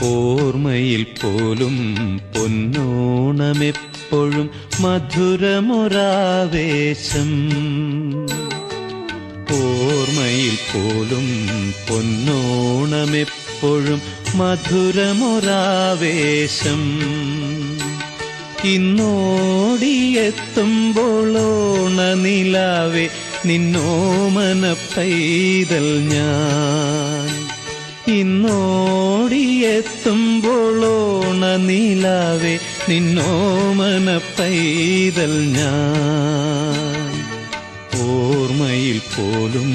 ഓർമ്മയിൽ പോലും പൊന്നോണമെപ്പോഴും മധുരമൊരാവേശം. ഓർമ്മയിൽ പോലും പൊന്നോണമെപ്പോഴും മധുരമൊരാവേശം. ഇന്നോടിയെത്തുമ്പോൾ ഓണനിലാവേ നിന്നോമന പൈതൽ ഞാൻ. ഇന്നോടിയെത്തുമ്പോൾ ഓണനിലാവേ നിന്നോമന പൈതൽ ഞാൻ. ഓർമ്മയിൽ പോലും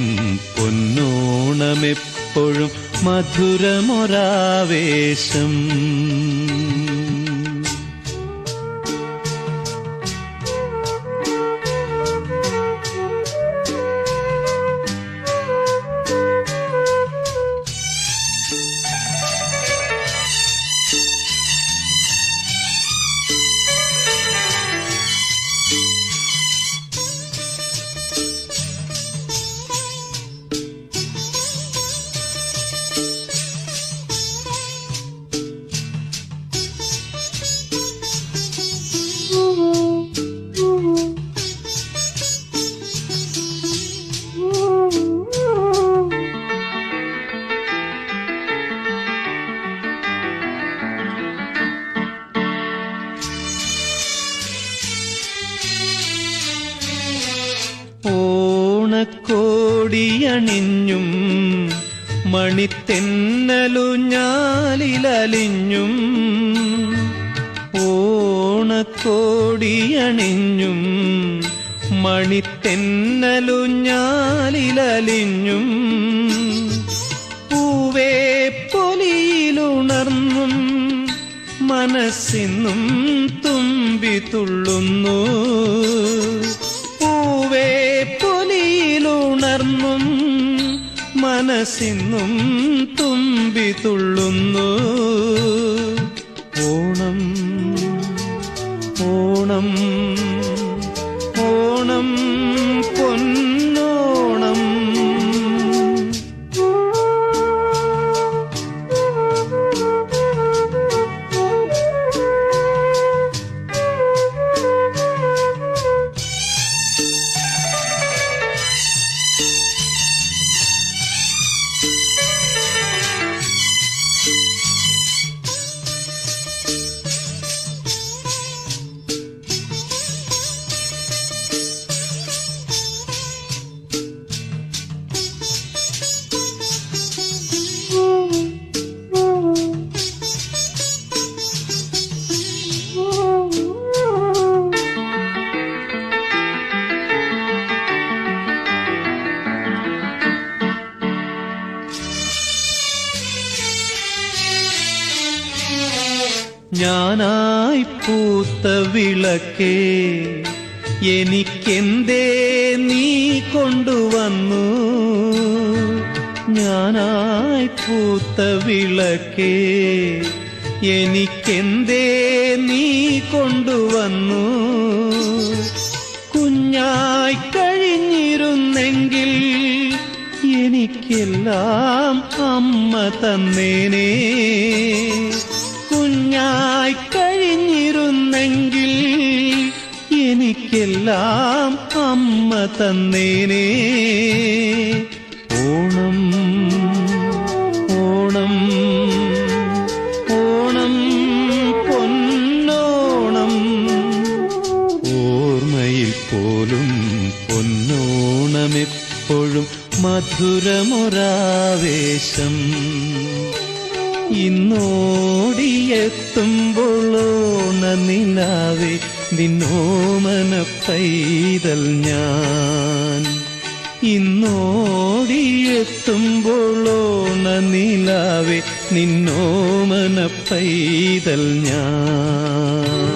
പൊന്നോണമെപ്പോഴും മധുരമൊരാവേശം. ഓണക്കോടിയണിഞ്ഞും മണിത്തെന്നലുഞ്ഞാലിലലിഞ്ഞും. ഓണക്കോടിയണിഞ്ഞും മണിത്തെന്നലുഞ്ഞാലിലലിഞ്ഞും. പൂവേ പൊലിയിലുണർന്നും മനസ്സിന്നും തുമ്പി തുള്ളുന്നു. പൂവേ പൊലിയിലുണർന്നും മനസ്സിന്നും തുമ്പി തുള്ളുന്നു. ഓണം ഓണം ഓണം പൊന്നോണം. ഞാനായി പൂത്ത വിളക്കേ എനിക്കെന്തേ നീ കൊണ്ടുവന്നു. ഞാനായി പൂത്ത വിളക്കേ എനിക്കെന്തേ നീ കൊണ്ടുവന്നു. കുഞ്ഞായി കഴിഞ്ഞിരുന്നെങ്കിൽ എനിക്കെല്ലാം അമ്മ തന്നേനേ. കുഞ്ഞായി കഴിഞ്ഞിരുന്നെങ്കിൽ എനിക്കെല്ലാം അമ്മ തന്നേനേ. ഓണം ഓണം ഓണം പൊന്നോണം. ഓർമ്മയിൽ പോലും പൊന്നോണമെപ്പോഴും മധുരമൊരാവേശം. ഇന്നോടിയെത്തുമ്പോൾ ഓണനിലാവേ നിന്നോമന പൈതൽ ഞാൻ. ഇന്നോടിയെത്തുമ്പോൾ ഓണനിലാവേ നിന്നോമന പൈതൽ ഞാൻ.